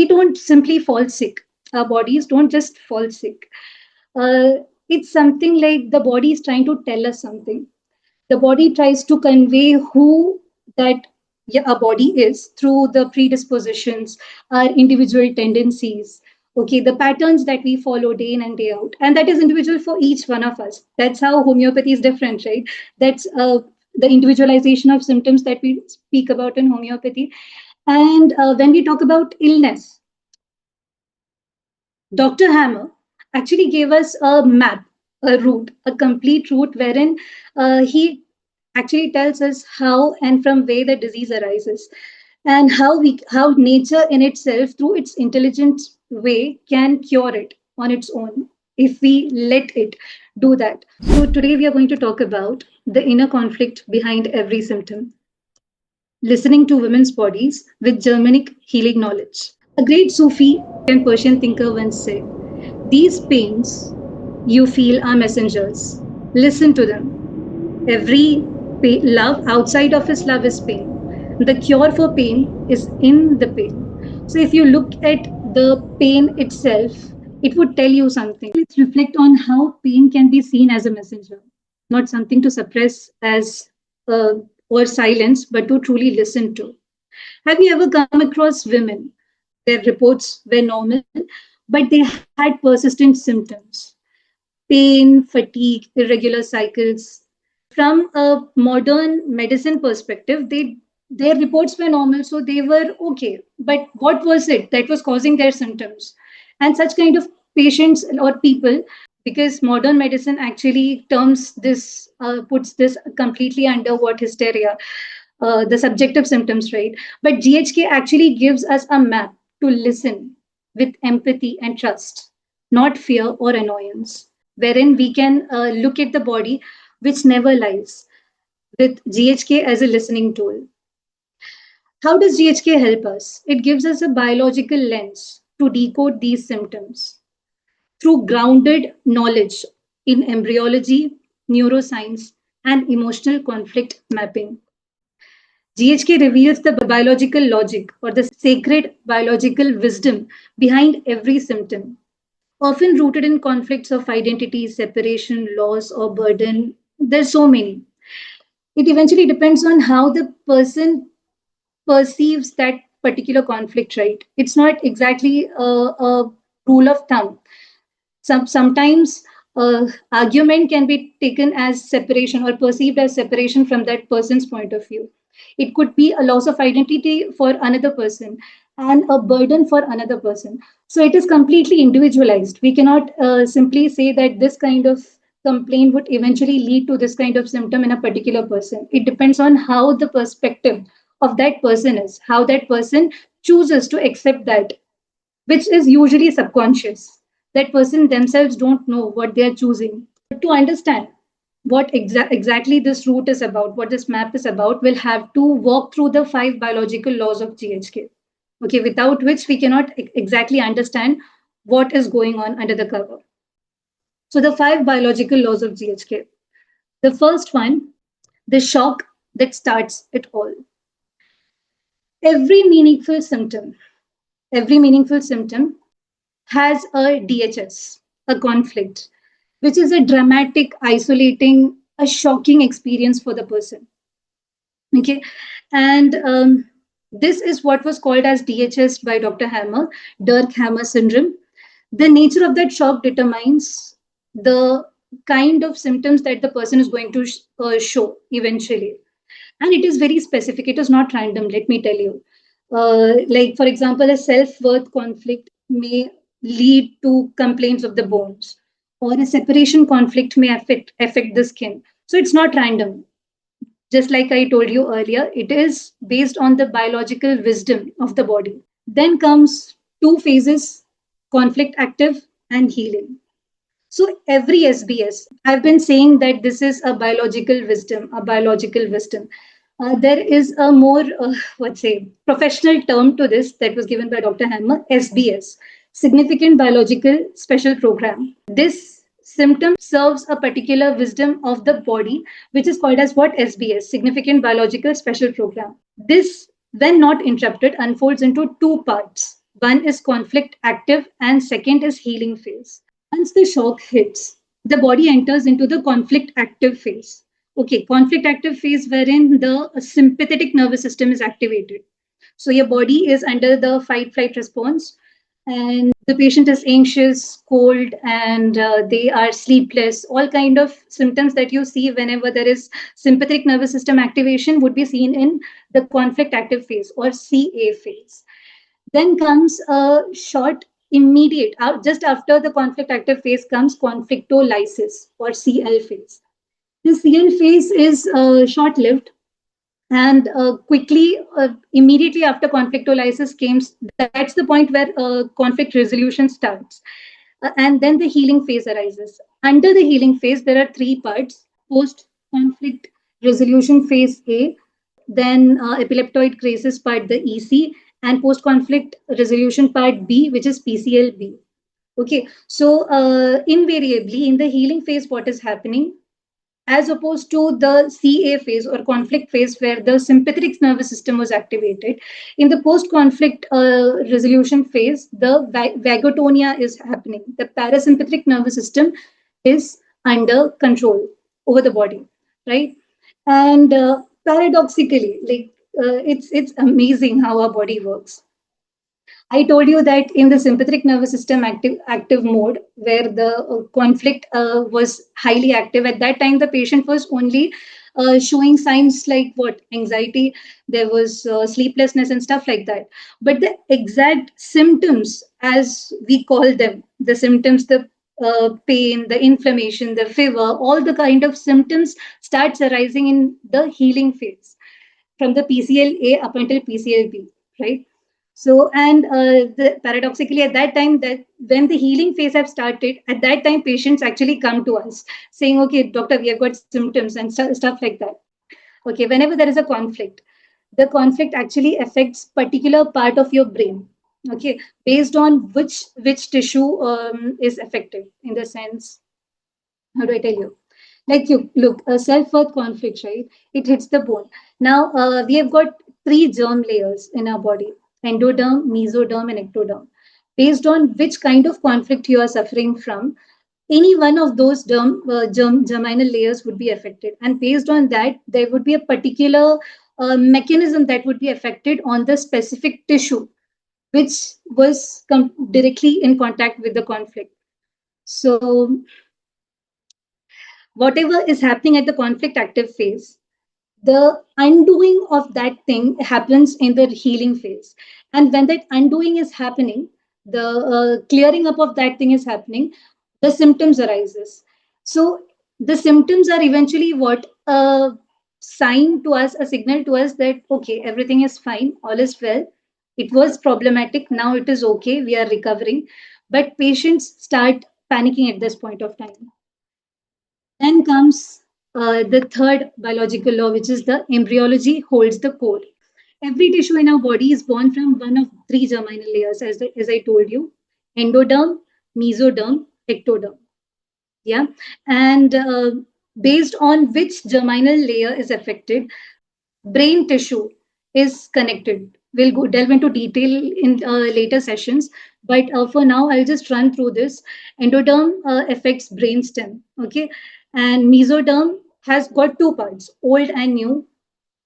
we don't simply fall sick. Our bodies don't just fall sick. It's something like the body is trying to tell us something. The body tries to convey who that a body is through the predispositions, our individual tendencies, okay, the patterns that we follow day in and day out. And that is individual for each one of us. That's how homeopathy is different, right? That's the individualization of symptoms that we speak about in homeopathy. And when we talk about illness, Dr. Hammer actually gave us a map, a route, a complete route wherein he actually tells us how and from where the disease arises, and how nature in itself through its intelligent way can cure it on its own if we let it do that. So today we are going to talk about the inner conflict behind every symptom, listening to women's bodies with Germanic healing knowledge. A great Sufi and Persian thinker once said, these pains you feel are messengers. Listen to them. Every love outside of his love is pain. The cure for pain is in the pain. So if you look at the pain itself, it would tell you something. Let's reflect on how pain can be seen as a messenger, not something to suppress as or silence, but to truly listen to. Have you ever come across women? Their reports were normal, but they had persistent symptoms, pain, fatigue, irregular cycles. From a modern medicine perspective, their reports were normal, so they were okay. But what was it that was causing their symptoms? And such kind of patients or people, because modern medicine actually terms this, puts this completely under what hysteria, the subjective symptoms, right? But GHK actually gives us a map to listen with empathy and trust, not fear or annoyance, wherein we can look at the body which never lies with GHK as a listening tool. How does GHK help us? It gives us a biological lens to decode these symptoms through grounded knowledge in embryology, neuroscience, and emotional conflict mapping. GHK reveals the biological logic or the sacred biological wisdom behind every symptom, often rooted in conflicts of identity, separation, loss, or burden. There's so many. It eventually depends on how the person perceives that particular conflict, right? It's not exactly a rule of thumb. Sometimes argument can be taken as separation or perceived as separation from that person's point of view. It could be a loss of identity for another person and a burden for another person. So it is completely individualized. We cannot simply say that this kind of complaint would eventually lead to this kind of symptom in a particular person. It depends on how the perspective of that person is, how that person chooses to accept that, which is usually subconscious. That person themselves don't know what they are choosing. But to understand what exactly this route is about, what this map is about, we'll have to walk through the five biological laws of GHK. Okay, without which we cannot exactly understand what is going on under the cover. So the five biological laws of GHK. The first one, the shock that starts it all. Every meaningful symptom, every meaningful symptom has a DHS, a conflict, which is a dramatic, isolating, a shocking experience for the person. Okay, and this is what was called as DHS by Dr. Hammer, Dirk Hammer syndrome. The nature of that shock determines the kind of symptoms that the person is going to show eventually. And it is very specific, it is not random, let me tell you. Like, for example, a self worth conflict may lead to complaints of the bones, or a separation conflict may affect the skin. So it's not random. Just like I told you earlier, it is based on the biological wisdom of the body. Then comes two phases, conflict active and healing. So every SBS, I've been saying that this is a biological wisdom, a biological wisdom. There is a more, what's say, professional term to this that was given by Dr. Hammer, SBS, Significant Biological Special Program. This symptom serves a particular wisdom of the body, which is called as what? SBS, Significant Biological Special Program. This, when not interrupted, unfolds into two parts. One is conflict active and second is healing phase. Once the shock hits, the body enters into the conflict active phase. Okay, conflict active phase wherein the sympathetic nervous system is activated. So your body is under the fight flight response, and the patient is anxious, cold, and they are sleepless. All kind of symptoms that you see whenever there is sympathetic nervous system activation would be seen in the conflict active phase or CA phase. Then comes a short immediate, just after the conflict active phase comes conflictolysis or CL phase. The CL phase is short lived, and quickly, immediately after conflictolysis comes, that's the point where conflict resolution starts. And then the healing phase arises. Under the healing phase, there are three parts: post conflict resolution phase A, then epileptoid crisis part, the EC, and post conflict resolution part B, which is PCLB. Okay, so invariably in the healing phase, what is happening? As opposed to the CA phase or conflict phase where the sympathetic nervous system was activated. In the post-conflict resolution phase, the vagotonia is happening. The parasympathetic nervous system is under control over the body, right? And paradoxically, it's amazing how our body works. I told you that in the sympathetic nervous system active mode, where the conflict was highly active, at that time the patient was only showing signs like what anxiety, there was sleeplessness and stuff like that. But the exact symptoms, as we call them, the symptoms, the pain, the inflammation, the fever, all the kind of symptoms starts arising in the healing phase from the PCLA up until PCLB, right? So, and paradoxically, at that time, that when the healing phase have started, at that time, patients actually come to us saying, "Okay, doctor, we have got symptoms and stuff like that." Okay, whenever there is a conflict, the conflict actually affects particular part of your brain. Okay, based on which tissue is affected. In the sense, how do I tell you? Like you look, a self-worth conflict, right? It hits the bone. Now we have got three germ layers in our body: endoderm, mesoderm, and ectoderm. Based on which kind of conflict you are suffering from, any one of those germinal layers would be affected, and based on that, there would be a particular mechanism that would be affected on the specific tissue which was directly in contact with the conflict. So whatever is happening at the conflict active phase, the undoing of that thing happens in the healing phase. And when that undoing is happening, the clearing up of that thing is happening, the symptoms arises. So the symptoms are eventually what? A sign to us, a signal to us that, okay, everything is fine, all is well. It was problematic, now it is okay, we are recovering. But patients start panicking at this point of time. Then comes the third biological law, which is the embryology holds the core. Every tissue in our body is born from one of three germinal layers, as I told you: endoderm, mesoderm, ectoderm. Yeah. And based on which germinal layer is affected, brain tissue is connected. We'll go delve into detail in later sessions, but for now, I'll just run through this. Endoderm affects brainstem, okay, and mesoderm has got two parts: old and new.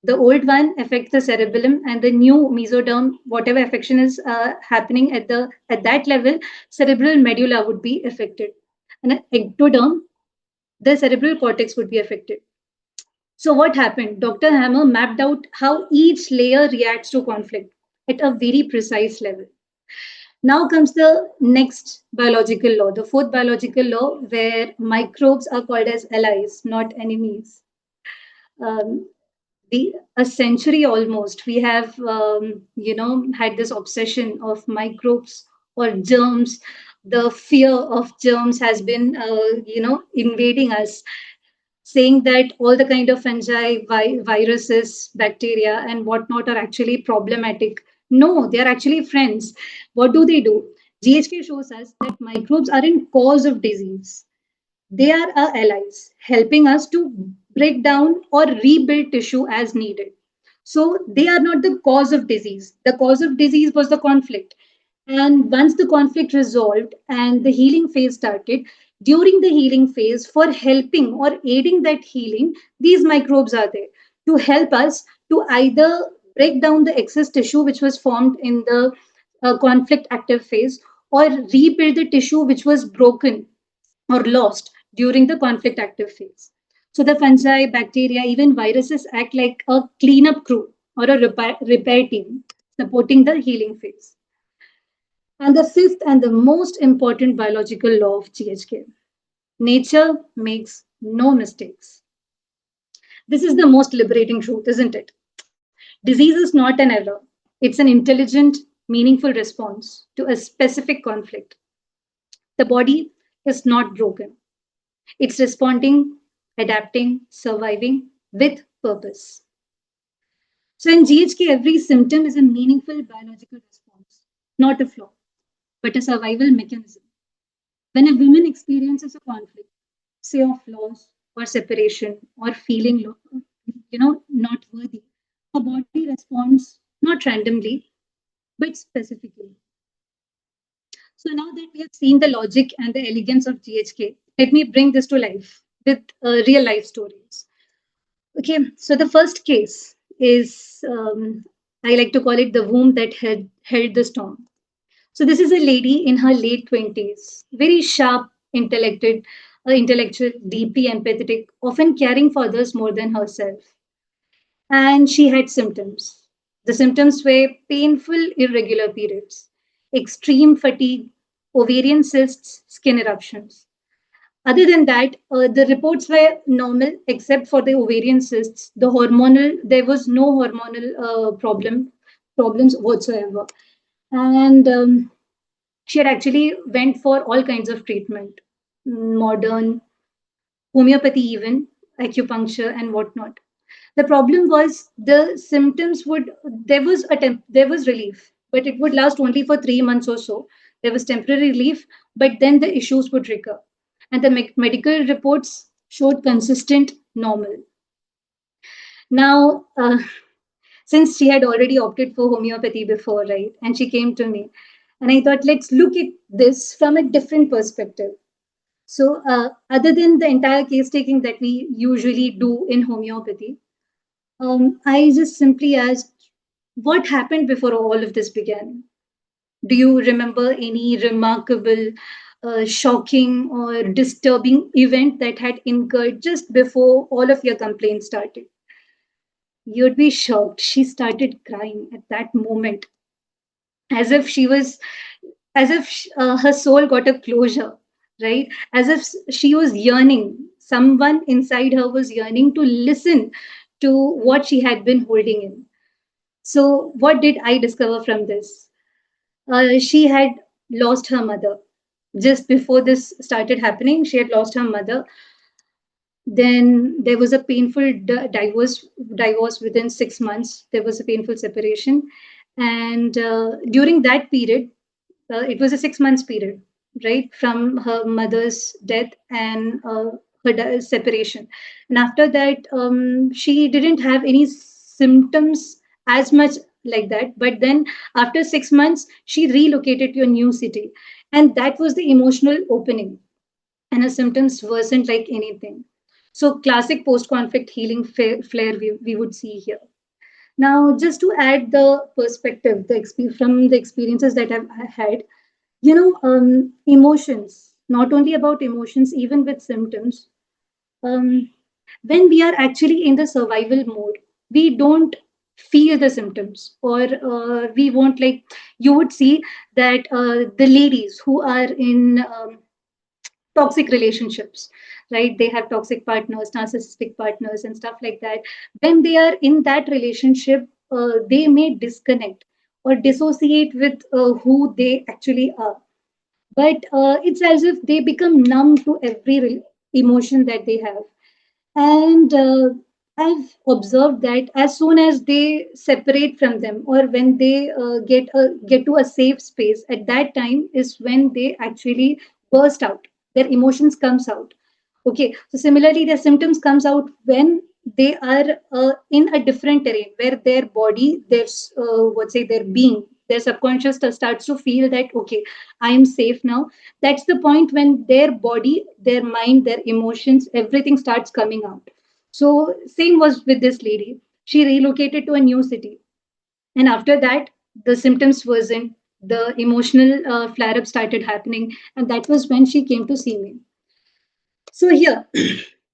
The old one affects the cerebellum, and the new mesoderm, whatever affection is happening at that level, cerebral medulla would be affected, and ectoderm, the cerebral cortex would be affected. So what happened? Dr. Hammer mapped out how each layer reacts to conflict at a very precise level. Now comes the next biological law, the fourth biological law, where microbes are called as allies, not enemies. Um, a century almost, we have had this obsession of microbes or germs. The fear of germs has been invading us, saying that all the kind of fungi, viruses, bacteria, and whatnot are actually problematic. No, they are actually friends. What do they do? GHK shows us that microbes aren't cause of disease. They are our allies, helping us to break down or rebuild tissue as needed. So they are not the cause of disease. The cause of disease was the conflict. And once the conflict resolved and the healing phase started, during the healing phase, for helping or aiding that healing, these microbes are there to help us to either break down the excess tissue which was formed in the conflict active phase, or rebuild the tissue which was broken or lost during the conflict active phase. So the fungi, bacteria, even viruses act like a cleanup crew or a repair team supporting the healing phase. And the fifth and the most important biological law of GHK: nature makes no mistakes. This is the most liberating truth, isn't it? Disease is not an error, it's an intelligent, meaningful response to a specific conflict. The body is not broken, it's responding, adapting, surviving with purpose. So in GHK, every symptom is a meaningful biological response, not a flaw, but a survival mechanism. When a woman experiences a conflict, say of loss or separation or feeling, not worthy, her body responds not randomly, but specifically. So now that we have seen the logic and the elegance of GHK, let me bring this to life with real life stories. Okay, so the first case is, I like to call it the womb that had held the storm. So this is a lady in her late 20s, very sharp, intellectual, deeply empathetic, often caring for others more than herself. And she had symptoms. The symptoms were painful, irregular periods, extreme fatigue, ovarian cysts, skin eruptions. Other than that, the reports were normal except for the ovarian cysts. There was no hormonal problems whatsoever. And she had actually went for all kinds of treatment, modern, homeopathy even, acupuncture and whatnot. The problem was the symptoms would there was relief, but it would last only for 3 months or so. There was temporary relief, but then the issues would recur, and the medical reports showed consistent normal. Now, since she had already opted for homeopathy before, right, and she came to me, and I thought, let's look at this from a different perspective. So, other than the entire case taking that we usually do in homeopathy, I just simply asked, what happened before all of this began? Do you remember any remarkable, shocking, or disturbing event that had occurred just before all of your complaints started? You'd be shocked. She started crying at that moment, as if her soul got a closure, right? As if she was yearning. Someone inside her was yearning to listen to what she had been holding in. So, what did I discover from this? She had lost her mother. Just before this started happening, she had lost her mother. Then there was a painful divorce within 6 months. There was a painful separation. And during that period, it was a 6 months period, right, from her mother's death and her separation. And after that, she didn't have any symptoms as much like that. But then after 6 months, she relocated to a new city. And that was the emotional opening. And her symptoms worsened like anything. So, classic post conflict healing flare we would see here. Now, just to add the perspective, from the experiences that I've had, emotions, not only about emotions, even with symptoms, um, when we are actually in the survival mode, we don't feel the symptoms, or we won't, like, you would see that the ladies who are in toxic relationships, right? They have toxic partners, narcissistic partners, and stuff like that. When they are in that relationship, they may disconnect or dissociate with who they actually are. But it's as if they become numb to every emotion that they have. And I've observed that as soon as they separate from them, or when they get to a safe space, at that time is when they actually burst out. Their emotions comes out. Okay, so similarly, their symptoms comes out when they are in a different terrain where their body, their their being their subconscious starts to feel that, okay, I am safe now. That's the point when their body, their mind, their emotions, everything starts coming out. So same was with this lady. She relocated to a new city, and after that, the symptoms worsened. The emotional flare-up started happening, and that was when she came to see me. So here,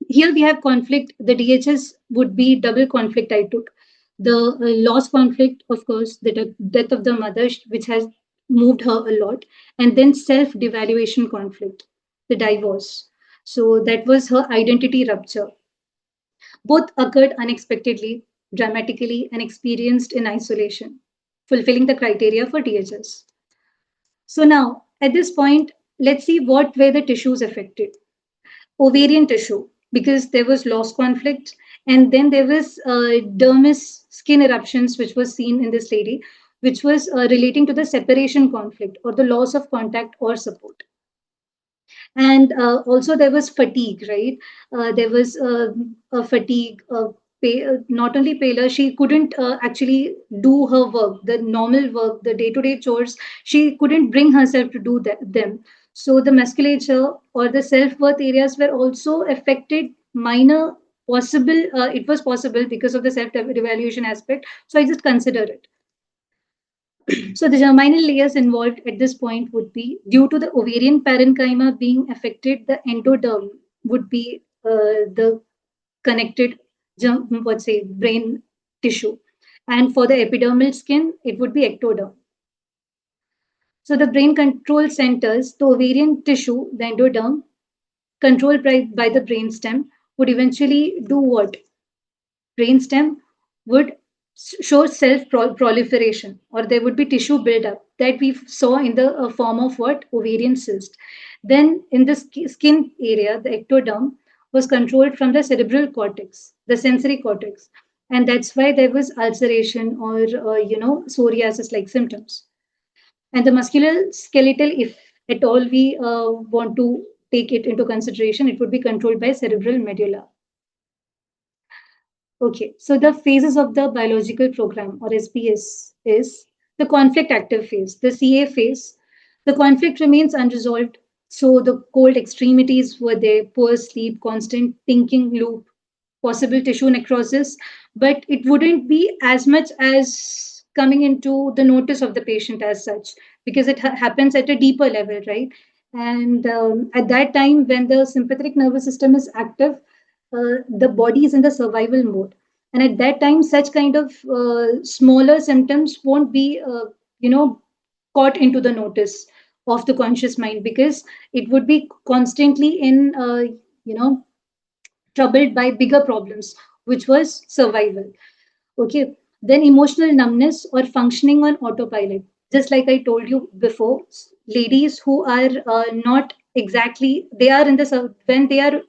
here we have conflict. The DHS would be double conflict I took. The loss conflict, of course, the death of the mother, which has moved her a lot, and then self-devaluation conflict, the divorce. So that was her identity rupture. Both occurred unexpectedly, dramatically, and experienced in isolation, fulfilling the criteria for DHS. So now, at this point, let's see what were the tissues affected. Ovarian tissue, because there was loss conflict, and then there was dermis skin eruptions, which was seen in this lady, which was relating to the separation conflict or the loss of contact or support. And also there was fatigue, right? There was a fatigue, not only paler, she couldn't actually do her work, the normal work, the day-to-day chores. She couldn't bring herself to do them. So the musculature or the self-worth areas were also affected. Minor possible, it was possible because of the self-evaluation aspect. So I just consider it. So the germinal layers involved at this point would be, due to the ovarian parenchyma being affected, the endoderm would be the connected, let's say, brain tissue. And for the epidermal skin, it would be ectoderm. So the brain control centers, the ovarian tissue, the endoderm, controlled by the brainstem, would eventually do what? Brainstem would show self proliferation, or there would be tissue buildup that we saw in the form of what? Ovarian cyst. Then in the skin area, the ectoderm was controlled from the cerebral cortex, the sensory cortex. And that's why there was ulceration or, psoriasis like symptoms. And the muscular skeletal, if at all we want to take it into consideration, it would be controlled by cerebral medulla. Okay, so the phases of the biological program or SPS is the conflict active phase, the CA phase. The conflict remains unresolved. So the cold extremities were there, poor sleep, constant thinking loop, possible tissue necrosis, but it wouldn't be as much as coming into the notice of the patient as such, because it happens at a deeper level, right? And at that time, when the sympathetic nervous system is active, the body is in the survival mode. And at that time, such kind of smaller symptoms won't be, caught into the notice of the conscious mind, because it would be constantly in, you know, troubled by bigger problems, which was survival. Okay. Then emotional numbness or functioning on autopilot. Just like I told you before, ladies who are not exactly, they are in the, when they are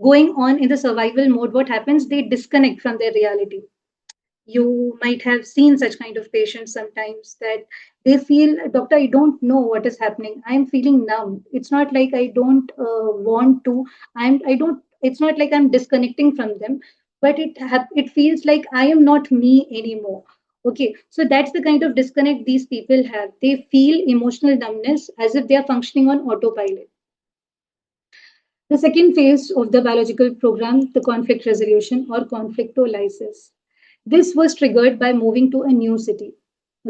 going on in the survival mode, what happens? They disconnect from their reality. You might have seen such kind of patients sometimes that they feel, doctor, I don't know what is happening, I'm feeling numb. It's not like I don't want to, I don't, it's not like I'm disconnecting from them, but it feels like I am not me anymore. Okay, so that's the kind of disconnect these people have. They feel emotional numbness as if they are functioning on autopilot. The second phase of the biological program, the conflict resolution or conflictolysis. This was triggered by moving to a new city,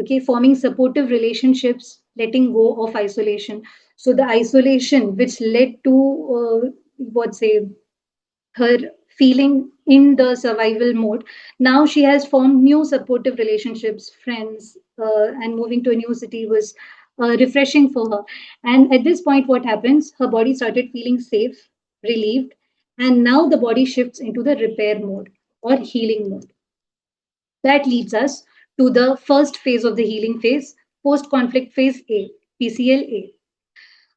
okay, forming supportive relationships, letting go of isolation. So the isolation which led to, what say, her feeling in the survival mode. Now she has formed new supportive relationships, friends, and moving to a new city was refreshing for her. And at this point, what happens? Her body started feeling safe, relieved, and now the body shifts into the repair mode or healing mode. That leads us to the first phase of the healing phase, post conflict phase A, PCLA.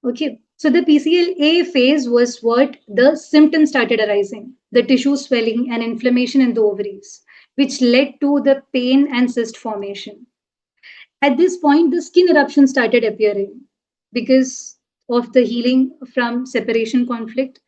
Okay, so the PCLA phase was what the symptoms started arising, the tissue swelling and inflammation in the ovaries, which led to the pain and cyst formation. At this point, the skin eruption started appearing because of the healing from separation conflict.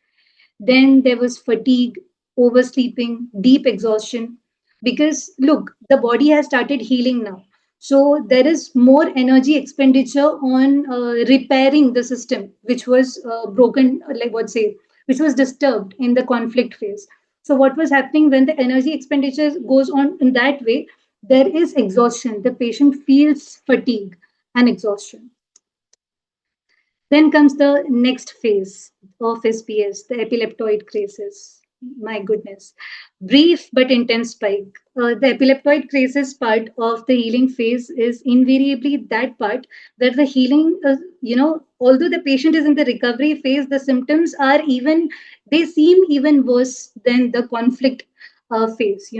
Then there was fatigue, oversleeping, deep exhaustion. Because look, the body has started healing now. So there is more energy expenditure on repairing the system, which was broken, like what say, which was disturbed in the conflict phase. So what was happening when the energy expenditure goes on in that way? There is exhaustion. The patient feels fatigue and exhaustion. Then comes the next phase of SPS, the epileptoid crisis. My goodness. Brief but intense spike. The epileptoid crisis part of the healing phase is invariably that part where the healing, although the patient is in the recovery phase, the symptoms are even, they seem even worse than the conflict phase.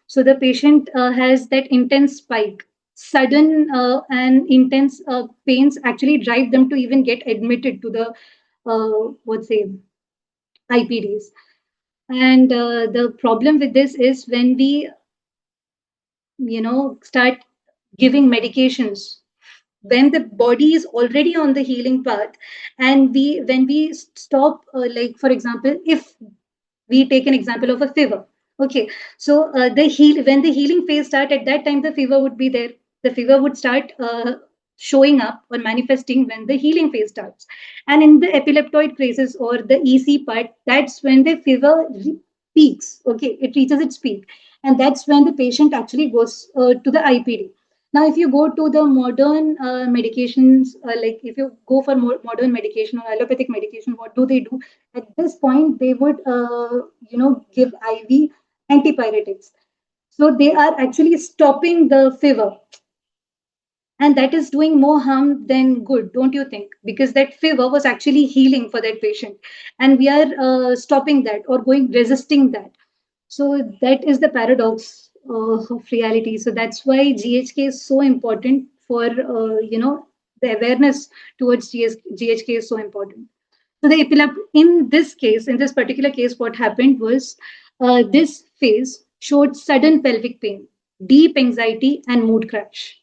So the patient has that intense spike, sudden and intense pains actually drive them to even get admitted to the what's say IPDs. And the problem with this is when we start giving medications when the body is already on the healing path, and we when we stop, like for example, if we take an example of a fever. Okay, so the heal when the healing phase start, at that time the fever would be there. The fever would start showing up or manifesting when the healing phase starts. And in the epileptoid crisis or the EC part, that's when the fever peaks. Okay, it reaches its peak, and that's when the patient actually goes to the IPD. Now, if you go to the modern medications, like if you go for more modern medication or allopathic medication, what do they do? At this point, they would, give IV antipyretics. So they are actually stopping the fever, and that is doing more harm than good, don't you think? Because that fever was actually healing for that patient, and we are stopping that or going resisting that. So that is the paradox of reality. So that's why GHK is so important for the awareness towards GHK is so important. So the in this case, in this particular case, what happened was this phase showed sudden pelvic pain, deep anxiety, and mood crash.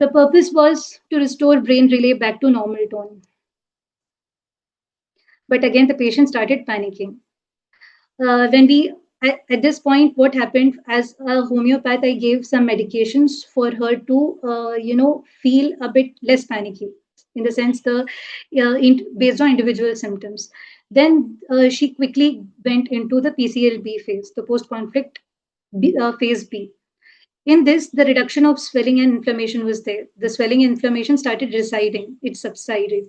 The purpose was to restore brain relay back to normal tone. But again, the patient started panicking. When we at this point, what happened, as a homeopath, I gave some medications for her to feel a bit less panicky, in the sense the based on individual symptoms. Then she quickly went into the PCLB phase, the post conflict phase B. In this, the reduction of swelling and inflammation was there. The swelling and inflammation started receding, it subsided.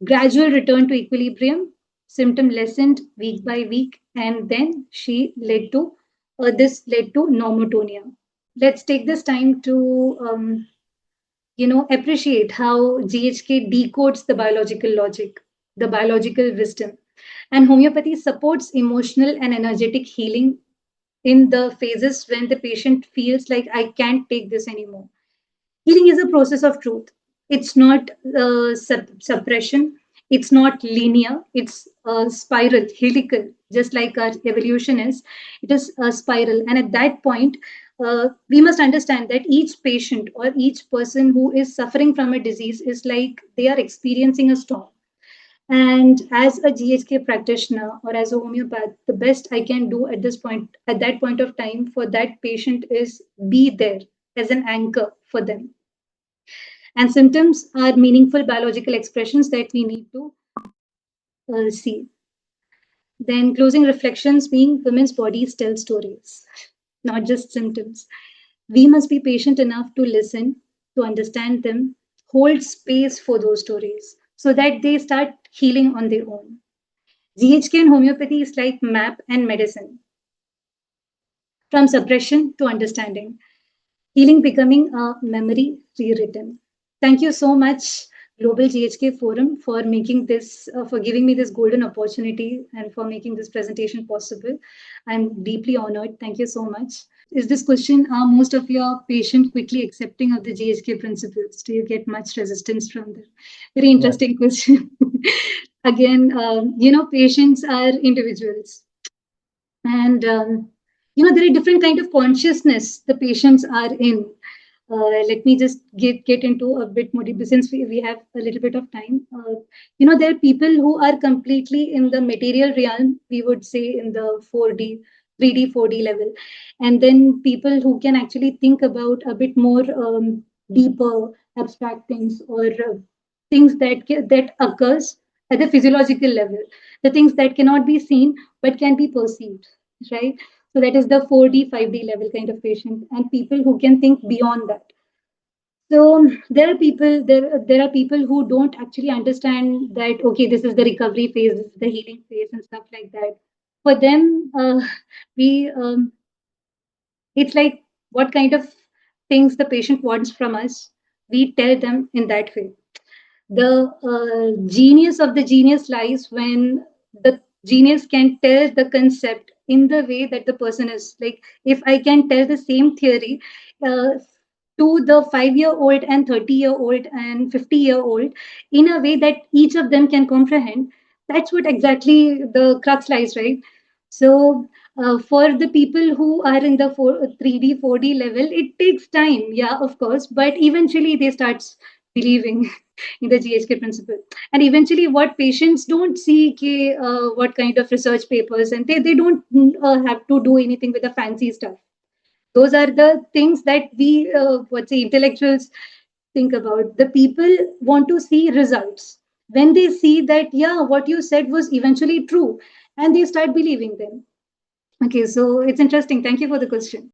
Gradual return to equilibrium, symptom lessened week by week, and then this led to normotonia. Let's take this time to appreciate how GHK decodes the biological logic, the biological wisdom, and homeopathy supports emotional and energetic healing in the phases when the patient feels like I can't take this anymore. Healing is a process of truth. It's not suppression. It's not linear. It's a spiral, helical, just like our evolution is. It is a spiral. And at that point, we must understand that each patient or each person who is suffering from a disease is like they are experiencing a storm. And as a GHK practitioner or as a homeopath, the best I can do at this point, at that point of time for that patient is be there as an anchor for them. And symptoms are meaningful biological expressions that we need to see. Then closing reflections being women's bodies tell stories, not just symptoms. We must be patient enough to listen, to understand them, hold space for those stories so that they start healing on their own. GHK and homeopathy is like map and medicine, from suppression to understanding. Healing becoming a memory rewritten. Thank you so much, Global GHK Forum, for making this, for giving me this golden opportunity and for making this presentation possible. I'm deeply honored. Thank you so much. Is this question, are most of your patients quickly accepting of the GHK principles? Do you get much resistance from them? Very interesting question. Again, patients are individuals, and there are different kind of consciousness the patients are in. Let me just get into a bit more deep, since we have a little bit of time. There are people who are completely in the material realm, we would say in the 4D, 3D 4D level, and then people who can actually think about a bit more deeper abstract things, or things that occurs at the physiological level, the things that cannot be seen but can be perceived, right? So that is the 4D 5D level kind of patient, and people who can think beyond that. So there are people who don't actually understand that, okay, this is the recovery phase, this is the healing phase, and stuff like that. For them, we it's like what kind of things the patient wants from us, we tell them in that way. The genius of the genius lies when the genius can tell the concept in the way that the person is. Like, if I can tell the same theory uh, to the 5-year-old and 30-year-old and 50-year-old in a way that each of them can comprehend, that's what exactly the crux lies, right? So for the people who are in the 3D 4D level, it takes time, yeah, of course, but eventually they start believing in the GHK principle. And eventually, what patients don't see, what kind of research papers, and they don't have to do anything with the fancy stuff. Those are the things that we, what say, intellectuals think about. The people want to see results. When they see that, yeah, what you said was eventually true, and they start believing them. Okay, so it's interesting. Thank you for the question.